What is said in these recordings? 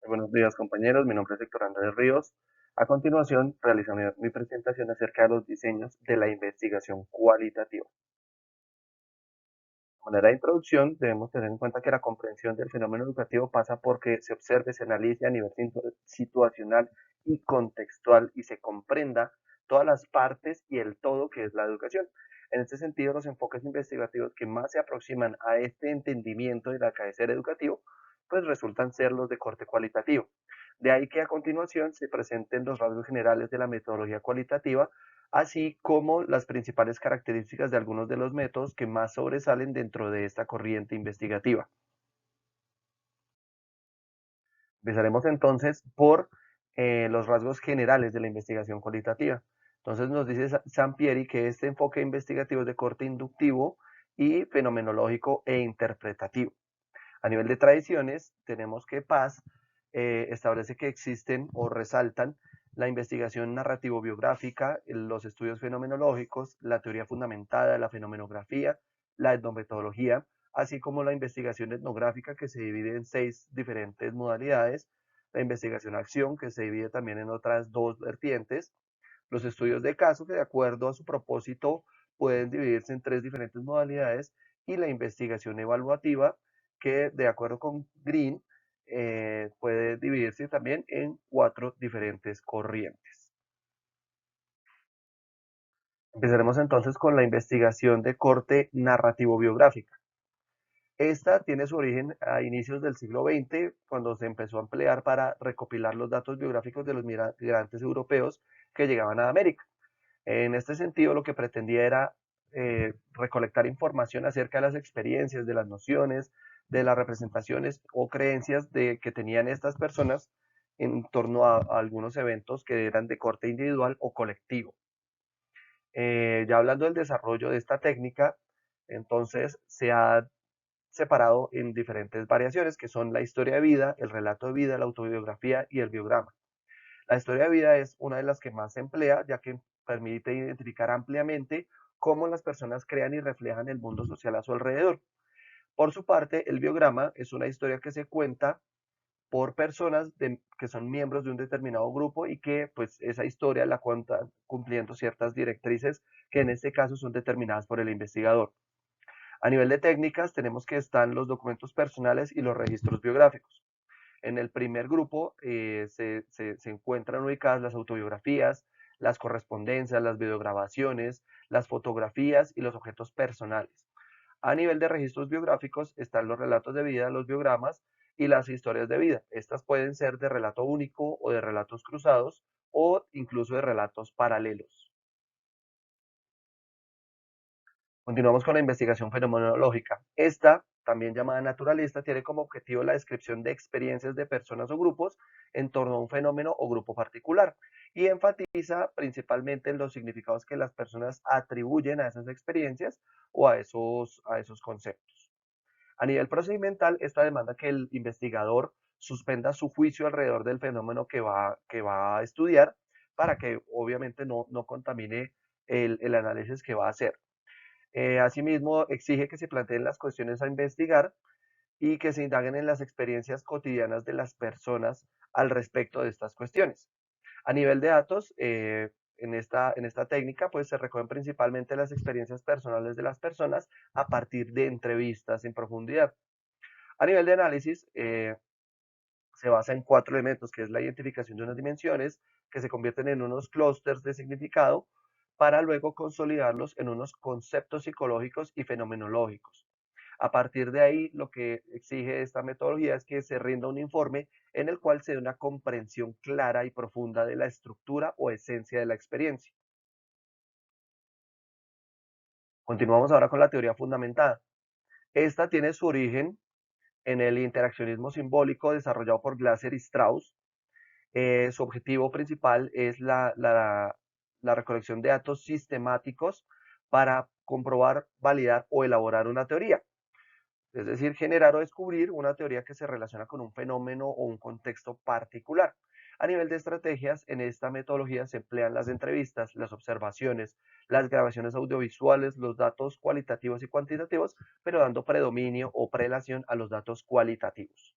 Buenos días, compañeros. Mi nombre es Héctor Andrés Ríos. A continuación, realizaré mi presentación acerca de los diseños de la investigación cualitativa. De manera de introducción, debemos tener en cuenta que la comprensión del fenómeno educativo pasa por que se observe, se analice a nivel situacional y contextual y se comprenda todas las partes y el todo que es la educación. En este sentido, los enfoques investigativos que más se aproximan a este entendimiento del acontecer educativo, pues resultan ser los de corte cualitativo. De ahí que a continuación se presenten los rasgos generales de la metodología cualitativa, así como las principales características de algunos de los métodos que más sobresalen dentro de esta corriente investigativa. Empezaremos entonces por los rasgos generales de la investigación cualitativa. Entonces nos dice Sampieri que este enfoque investigativo es de corte inductivo y fenomenológico e interpretativo. A nivel de tradiciones, tenemos que Paz establece que existen o resaltan la investigación narrativo-biográfica, los estudios fenomenológicos, la teoría fundamentada, la fenomenografía, la etnometodología, así como la investigación etnográfica que se divide en 6 diferentes modalidades, la investigación-acción que se divide también en otras 2 vertientes, los estudios de caso que de acuerdo a su propósito pueden dividirse en 3 diferentes modalidades y la investigación evaluativa que de acuerdo con Green puede dividirse también en 4 diferentes corrientes. Empezaremos entonces con la investigación de corte narrativo-biográfica. Esta tiene su origen a inicios del siglo XX, cuando se empezó a emplear para recopilar los datos biográficos de los migrantes europeos que llegaban a América. En este sentido, lo que pretendía era recolectar información acerca de las experiencias, de las nociones, de las representaciones o creencias que tenían estas personas en torno a algunos eventos que eran de corte individual o colectivo. Ya hablando del desarrollo de esta técnica, entonces se ha separado en diferentes variaciones, que son la historia de vida, el relato de vida, la autobiografía y el biograma. La historia de vida es una de las que más se emplea, ya que permite identificar ampliamente cómo las personas crean y reflejan el mundo social a su alrededor. Por su parte, el biograma es una historia que se cuenta por personas que son miembros de un determinado grupo y que pues esa historia la cuentan cumpliendo ciertas directrices que en este caso son determinadas por el investigador. A nivel de técnicas tenemos que están los documentos personales y los registros biográficos. En el primer grupo se encuentran ubicadas las autobiografías, las correspondencias, las videograbaciones, las fotografías y los objetos personales. A nivel de registros biográficos están los relatos de vida, los biogramas y las historias de vida. Estas pueden ser de relato único o de relatos cruzados o incluso de relatos paralelos. Continuamos con la investigación fenomenológica. Esta, también llamada naturalista, tiene como objetivo la descripción de experiencias de personas o grupos en torno a un fenómeno o grupo particular y enfatiza principalmente en los significados que las personas atribuyen a esas experiencias o a esos conceptos. A nivel procedimental, esta demanda que el investigador suspenda su juicio alrededor del fenómeno que va a estudiar para que obviamente no contamine el análisis que va a hacer. Asimismo, exige que se planteen las cuestiones a investigar y que se indaguen en las experiencias cotidianas de las personas al respecto de estas cuestiones. A nivel de datos, en esta técnica, pues se recogen principalmente las experiencias personales de las personas a partir de entrevistas en profundidad. A nivel de análisis, se basa en 4 elementos, que es la identificación de unas dimensiones que se convierten en unos clústeres de significado para luego consolidarlos en unos conceptos psicológicos y fenomenológicos. A partir de ahí, lo que exige esta metodología es que se rinda un informe en el cual se dé una comprensión clara y profunda de la estructura o esencia de la experiencia. Continuamos ahora con la teoría fundamentada. Esta tiene su origen en el interaccionismo simbólico desarrollado por Glasser y Strauss. Su objetivo principal es la recolección de datos sistemáticos para comprobar, validar o elaborar una teoría. Es decir, generar o descubrir una teoría que se relaciona con un fenómeno o un contexto particular. A nivel de estrategias, en esta metodología se emplean las entrevistas, las observaciones, las grabaciones audiovisuales, los datos cualitativos y cuantitativos, pero dando predominio o prelación a los datos cualitativos.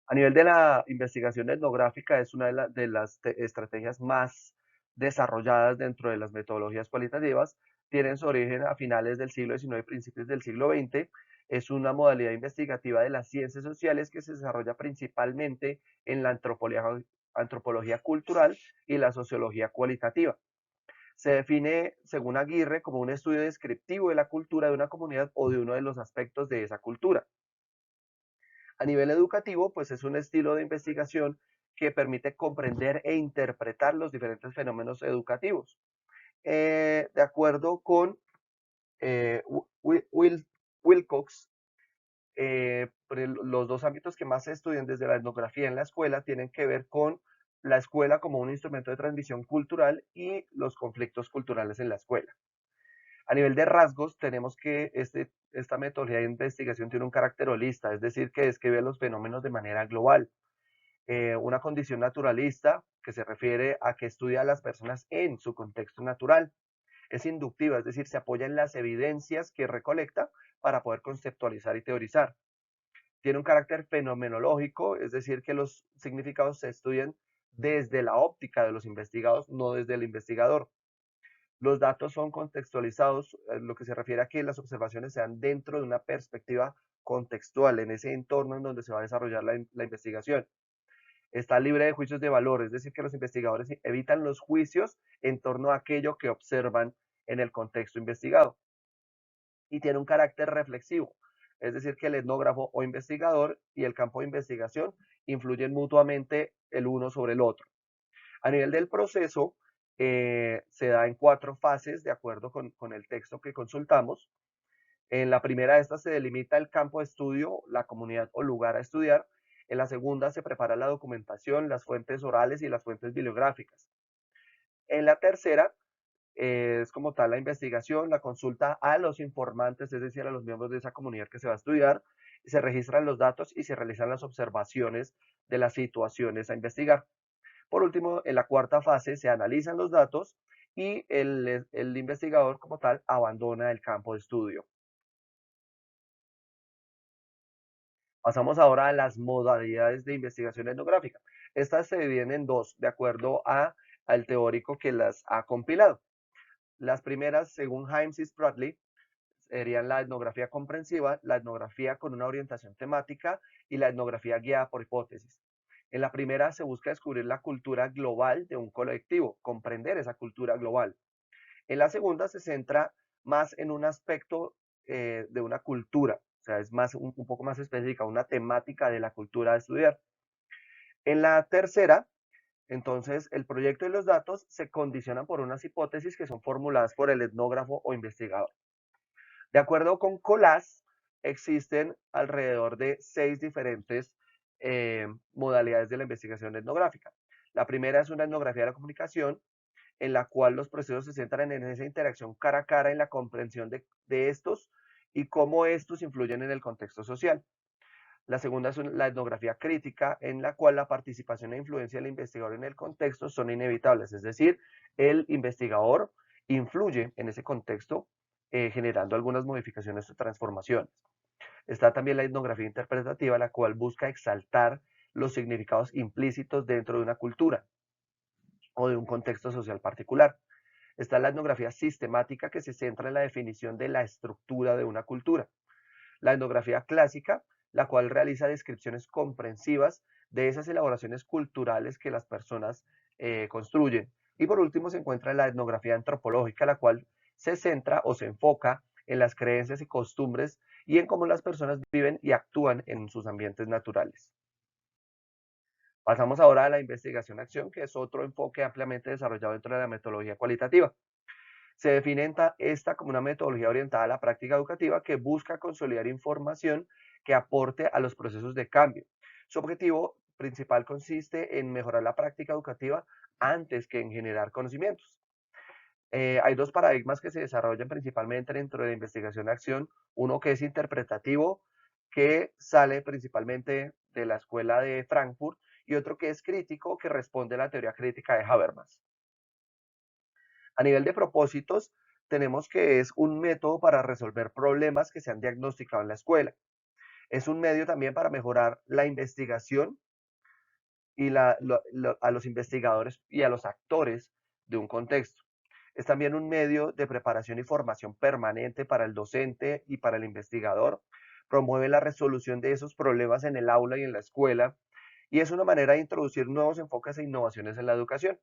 A nivel de la investigación etnográfica, es una de las estrategias más desarrolladas dentro de las metodologías cualitativas. Tienen su origen a finales del siglo XIX y principios del siglo XX. Es una modalidad investigativa de las ciencias sociales que se desarrolla principalmente en la antropología cultural y la sociología cualitativa. Se define, según Aguirre, como un estudio descriptivo de la cultura de una comunidad o de uno de los aspectos de esa cultura. A nivel educativo, pues es un estilo de investigación que permite comprender e interpretar los diferentes fenómenos educativos. De acuerdo con eh, Wilcox, los dos ámbitos que más se estudian desde la etnografía en la escuela tienen que ver con la escuela como un instrumento de transmisión cultural y los conflictos culturales en la escuela. A nivel de rasgos, tenemos que esta metodología de investigación tiene un carácter holista, es decir, que describe los fenómenos de manera global. Una condición naturalista que se refiere a que estudia a las personas en su contexto natural. Es inductiva, es decir, se apoya en las evidencias que recolecta para poder conceptualizar y teorizar. Tiene un carácter fenomenológico, es decir, que los significados se estudian desde la óptica de los investigados, no desde el investigador. Los datos son contextualizados, lo que se refiere a que las observaciones sean dentro de una perspectiva contextual, en ese entorno en donde se va a desarrollar la investigación. Está libre de juicios de valor, es decir, que los investigadores evitan los juicios en torno a aquello que observan en el contexto investigado. Y tiene un carácter reflexivo, es decir, que el etnógrafo o investigador y el campo de investigación influyen mutuamente el uno sobre el otro. A nivel del proceso, se da en 4 fases de acuerdo con el texto que consultamos. En la primera de estas se delimita el campo de estudio, la comunidad o lugar a estudiar. En la segunda se prepara la documentación, las fuentes orales y las fuentes bibliográficas. En la tercera es como tal la investigación, la consulta a los informantes, es decir, a los miembros de esa comunidad que se va a estudiar, se registran los datos y se realizan las observaciones de las situaciones a investigar. Por último, en la cuarta fase se analizan los datos y el investigador como tal abandona el campo de estudio. Pasamos ahora a las modalidades de investigación etnográfica. Estas se dividen en dos, de acuerdo al teórico que las ha compilado. Las primeras, según Himes y Spradley, serían la etnografía comprensiva, la etnografía con una orientación temática y la etnografía guiada por hipótesis. En la primera se busca descubrir la cultura global de un colectivo, comprender esa cultura global. En la segunda se centra más en un aspecto de una cultura, o sea, es más un poco más específica, una temática de la cultura a estudiar. En la tercera, entonces, el proyecto y los datos se condicionan por unas hipótesis que son formuladas por el etnógrafo o investigador. De acuerdo con Colás, existen alrededor de 6 diferentes modalidades de la investigación etnográfica. La primera es una etnografía de la comunicación, en la cual los procesos se centran en esa interacción cara a cara, en la comprensión de estos y cómo estos influyen en el contexto social. La segunda es la etnografía crítica, en la cual la participación e influencia del investigador en el contexto son inevitables, es decir, el investigador influye en ese contexto generando algunas modificaciones o transformaciones. Está también la etnografía interpretativa, la cual busca exaltar los significados implícitos dentro de una cultura o de un contexto social particular. Está la etnografía sistemática, que se centra en la definición de la estructura de una cultura. La etnografía clásica, la cual realiza descripciones comprensivas de esas elaboraciones culturales que las personas construyen. Y por último se encuentra la etnografía antropológica, la cual se centra o se enfoca en las creencias y costumbres y en cómo las personas viven y actúan en sus ambientes naturales. Pasamos ahora a la investigación-acción, que es otro enfoque ampliamente desarrollado dentro de la metodología cualitativa. Se define esta como una metodología orientada a la práctica educativa que busca consolidar información que aporte a los procesos de cambio. Su objetivo principal consiste en mejorar la práctica educativa antes que en generar conocimientos. Hay 2 paradigmas que se desarrollan principalmente dentro de la investigación-acción. Uno que es interpretativo, que sale principalmente de la escuela de Frankfurt, y otro que es crítico, que responde a la teoría crítica de Habermas. A nivel de propósitos, tenemos que es un método para resolver problemas que se han diagnosticado en la escuela. Es un medio también para mejorar la investigación y a los investigadores y a los actores de un contexto. Es también un medio de preparación y formación permanente para el docente y para el investigador. Promueve la resolución de esos problemas en el aula y en la escuela. Y es una manera de introducir nuevos enfoques e innovaciones en la educación.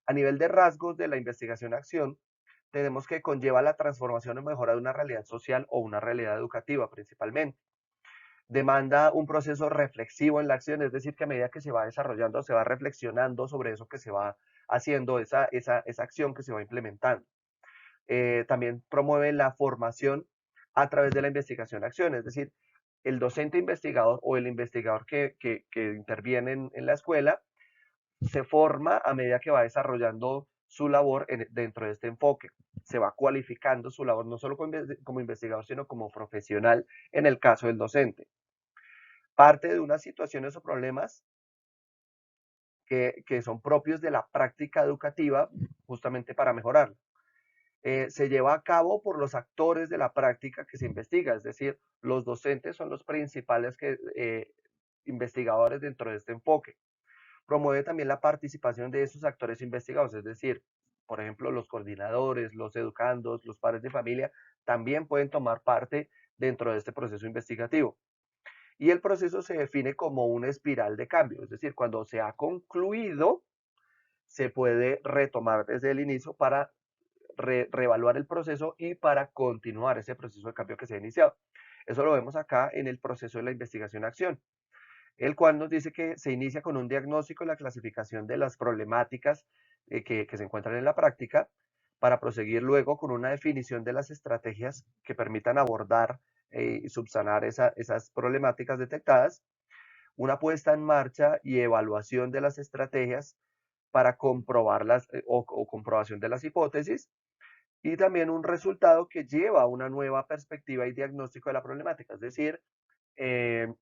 A nivel de rasgos de la investigación-acción, tenemos que conlleva la transformación o mejora de una realidad social o una realidad educativa principalmente. Demanda un proceso reflexivo en la acción, es decir, que a medida que se va desarrollando, se va reflexionando sobre eso que se va haciendo, esa acción que se va implementando. También promueve la formación a través de la investigación-acción, es decir, el docente investigador o el investigador que interviene en la escuela se forma a medida que va desarrollando su labor dentro de este enfoque. Se va cualificando su labor no solo como investigador, sino como profesional en el caso del docente. Parte de unas situaciones o problemas que son propios de la práctica educativa justamente para mejorarla. Se lleva a cabo por los actores de la práctica que se investiga, es decir, los docentes son los principales investigadores dentro de este enfoque. Promueve también la participación de esos actores investigados, es decir, por ejemplo, los coordinadores, los educandos, los padres de familia, también pueden tomar parte dentro de este proceso investigativo. Y el proceso se define como una espiral de cambio, es decir, cuando se ha concluido, se puede retomar desde el inicio para reevaluar el proceso y para continuar ese proceso de cambio que se ha iniciado. Eso lo vemos acá en el proceso de la investigación-acción, el cual nos dice que se inicia con un diagnóstico y la clasificación de las problemáticas que se encuentran en la práctica, para proseguir luego con una definición de las estrategias que permitan abordar y subsanar esas problemáticas detectadas, una puesta en marcha y evaluación de las estrategias para comprobarlas o comprobación de las hipótesis, y también un resultado que lleva a una nueva perspectiva y diagnóstico de la problemática. Es decir, eh,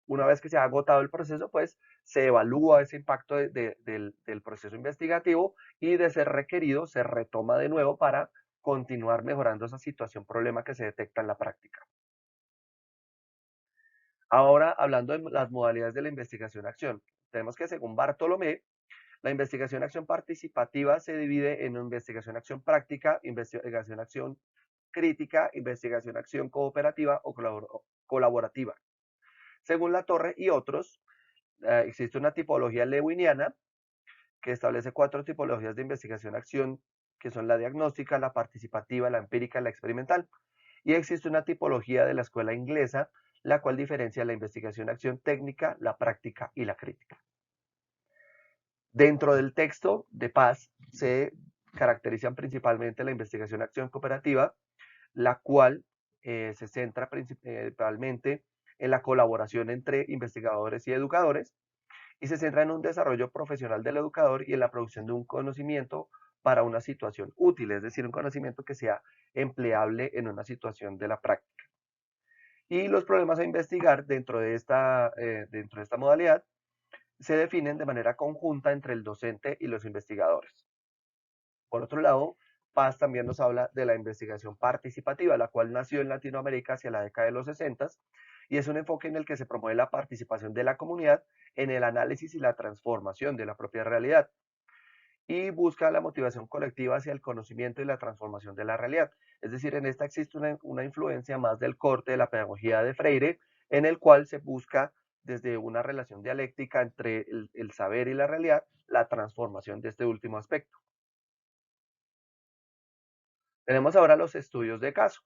una vez que se ha agotado el proceso, pues se evalúa ese impacto del proceso investigativo y de ser requerido se retoma de nuevo para continuar mejorando esa situación, problema que se detecta en la práctica. Ahora, hablando de las modalidades de la investigación-acción, tenemos que según Bartolomé, la investigación-acción participativa se divide en investigación-acción práctica, investigación-acción crítica, investigación-acción cooperativa o colaborativa. Según La Torre y otros, existe una tipología lewiniana que establece 4 tipologías de investigación-acción, que son la diagnóstica, la participativa, la empírica y la experimental. Y existe una tipología de la escuela inglesa, la cual diferencia la investigación-acción técnica, la práctica y la crítica. Dentro del texto de Paz se caracterizan principalmente la investigación-acción cooperativa, la cual se centra principalmente en la colaboración entre investigadores y educadores, y se centra en un desarrollo profesional del educador y en la producción de un conocimiento para una situación útil, es decir, un conocimiento que sea empleable en una situación de la práctica. Y los problemas a investigar dentro de esta modalidad se definen de manera conjunta entre el docente y los investigadores. Por otro lado, Paz también nos habla de la investigación participativa, la cual nació en Latinoamérica hacia la década de los 60 y es un enfoque en el que se promueve la participación de la comunidad en el análisis y la transformación de la propia realidad y busca la motivación colectiva hacia el conocimiento y la transformación de la realidad. Es decir, en esta existe una influencia más del corte de la pedagogía de Freire, en el cual se busca desde una relación dialéctica entre el saber y la realidad, la transformación de este último aspecto. Tenemos ahora los estudios de caso.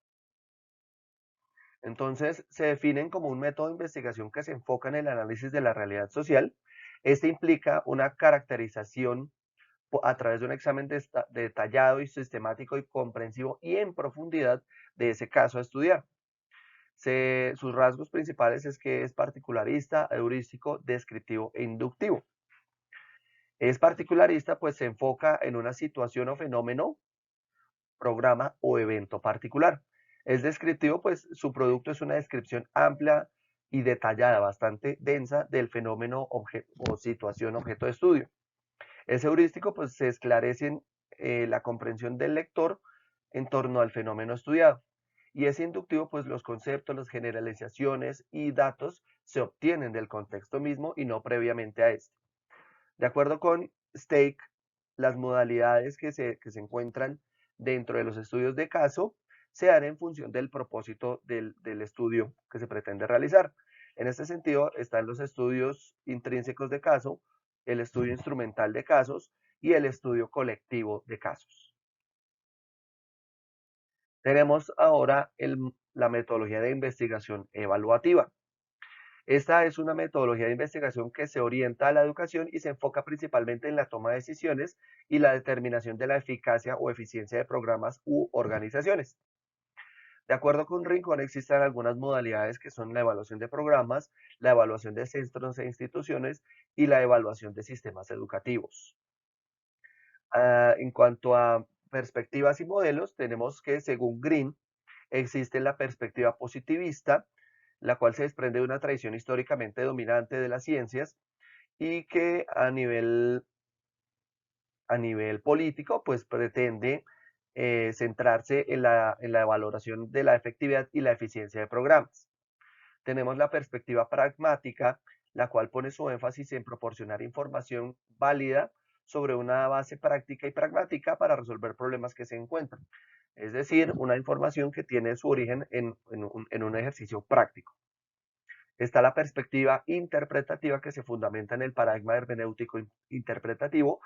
Entonces, se definen como un método de investigación que se enfoca en el análisis de la realidad social. Este implica una caracterización a través de un examen detallado y sistemático y comprensivo y en profundidad de ese caso a estudiar. Sus rasgos principales es que es particularista, heurístico, descriptivo e inductivo. Es particularista, pues se enfoca en una situación o fenómeno, programa o evento particular. Es descriptivo, pues su producto es una descripción amplia y detallada, bastante densa del fenómeno o situación objeto de estudio. Es heurístico, pues se esclarece la comprensión del lector en torno al fenómeno estudiado. Y es inductivo, pues los conceptos, las generalizaciones y datos se obtienen del contexto mismo y no previamente a este. De acuerdo con Stake, las modalidades que se encuentran dentro de los estudios de caso se dan en función del propósito del estudio que se pretende realizar. En este sentido, están los estudios intrínsecos de caso, el estudio instrumental de casos y el estudio colectivo de casos. Tenemos ahora la metodología de investigación evaluativa. Esta es una metodología de investigación que se orienta a la educación y se enfoca principalmente en la toma de decisiones y la determinación de la eficacia o eficiencia de programas u organizaciones. De acuerdo con Rincón, existen algunas modalidades que son la evaluación de programas, la evaluación de centros e instituciones y la evaluación de sistemas educativos. En cuanto a perspectivas y modelos, tenemos que, según Green, existe la perspectiva positivista, la cual se desprende de una tradición históricamente dominante de las ciencias y que a nivel político, pues pretende centrarse en la valoración de la efectividad y la eficiencia de programas. Tenemos la perspectiva pragmática, la cual pone su énfasis en proporcionar información válida sobre una base práctica y pragmática para resolver problemas que se encuentran. Es decir, una información que tiene su origen en un ejercicio práctico. Está la perspectiva interpretativa que se fundamenta en el paradigma hermenéutico interpretativo,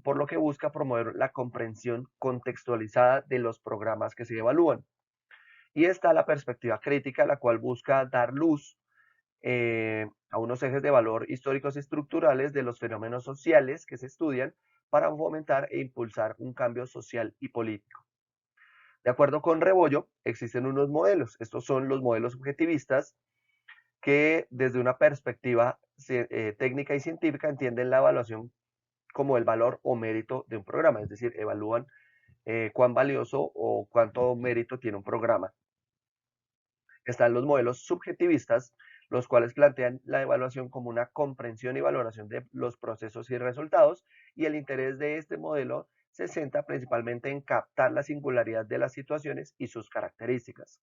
por lo que busca promover la comprensión contextualizada de los programas que se evalúan. Y está la perspectiva crítica, la cual busca dar luz a unos ejes de valor históricos y estructurales de los fenómenos sociales que se estudian para fomentar e impulsar un cambio social y político. De acuerdo con Rebollo, existen unos modelos. Estos son los modelos subjetivistas que desde una perspectiva técnica y científica entienden la evaluación como el valor o mérito de un programa, es decir, evalúan cuán valioso o cuánto mérito tiene un programa. Están los modelos subjetivistas, los cuales plantean la evaluación como una comprensión y valoración de los procesos y resultados, y el interés de este modelo se centra principalmente en captar la singularidad de las situaciones y sus características.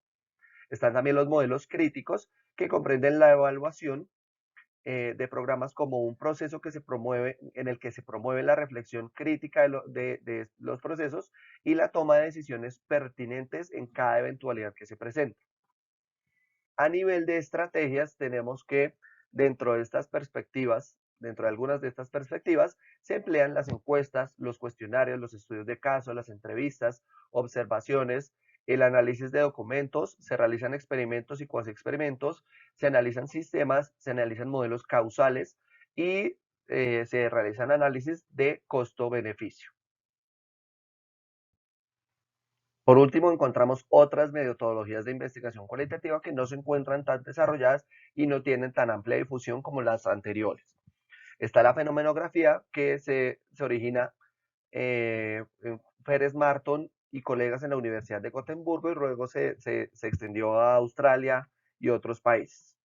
Están también los modelos críticos, que comprenden la evaluación de programas como un proceso que se promueve, en el que se promueve la reflexión crítica de los procesos y la toma de decisiones pertinentes en cada eventualidad que se presenta. A nivel de estrategias, tenemos que dentro de estas perspectivas, dentro de algunas de estas perspectivas, se emplean las encuestas, los cuestionarios, los estudios de caso, las entrevistas, observaciones, el análisis de documentos, se realizan experimentos y cuasi experimentos, se analizan sistemas, se analizan modelos causales y se realizan análisis de costo-beneficio. Por último, encontramos otras metodologías de investigación cualitativa que no se encuentran tan desarrolladas y no tienen tan amplia difusión como las anteriores. Está la fenomenografía, que se origina en Pérez Marton y colegas en la Universidad de Gotemburgo, y luego se extendió a Australia y otros países.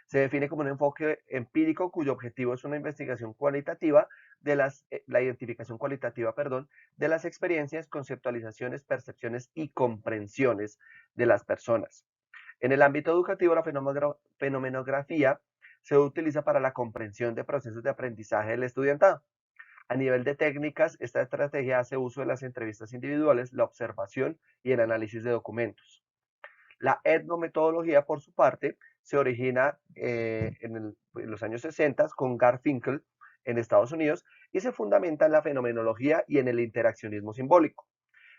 Se define como un enfoque empírico cuyo objetivo es una investigación cualitativa la identificación cualitativa, perdón, de las experiencias, conceptualizaciones, percepciones y comprensiones de las personas. En el ámbito educativo, la fenomenografía se utiliza para la comprensión de procesos de aprendizaje del estudiantado. A nivel de técnicas, esta estrategia hace uso de las entrevistas individuales, la observación y el análisis de documentos. La etnometodología, por su parte, se origina en los años 60 con Garfinkel en Estados Unidos y se fundamenta en la fenomenología y en el interaccionismo simbólico.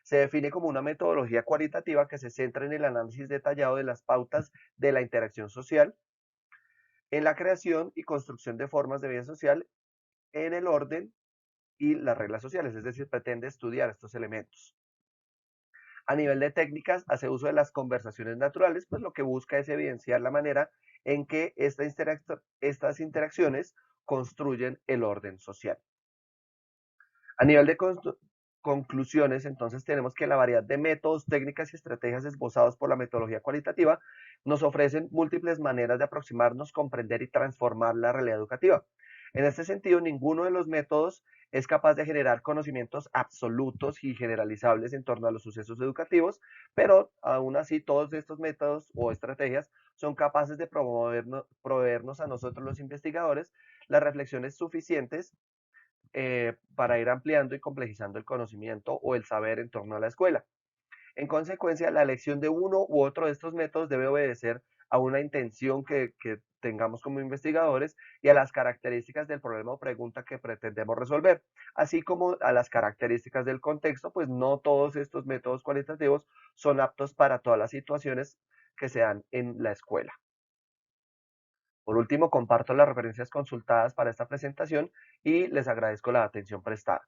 Se define como una metodología cualitativa que se centra en el análisis detallado de las pautas de la interacción social, en la creación y construcción de formas de vida social, en el orden y las reglas sociales, es decir, pretende estudiar estos elementos. A nivel de técnicas, hace uso de las conversaciones naturales, pues lo que busca es evidenciar la manera en que estas interacciones construyen el orden social. A nivel de conclusiones, entonces tenemos que la variedad de métodos, técnicas y estrategias esbozados por la metodología cualitativa nos ofrecen múltiples maneras de aproximarnos, comprender y transformar la realidad educativa. En este sentido, ninguno de los métodos es capaz de generar conocimientos absolutos y generalizables en torno a los sucesos educativos, pero aún así todos estos métodos o estrategias son capaces de proveernos a nosotros los investigadores las reflexiones suficientes para ir ampliando y complejizando el conocimiento o el saber en torno a la escuela. En consecuencia, la elección de uno u otro de estos métodos debe obedecer a una intención que tengamos como investigadores y a las características del problema o pregunta que pretendemos resolver, así como a las características del contexto, pues no todos estos métodos cualitativos son aptos para todas las situaciones que se dan en la escuela. Por último, comparto las referencias consultadas para esta presentación y les agradezco la atención prestada.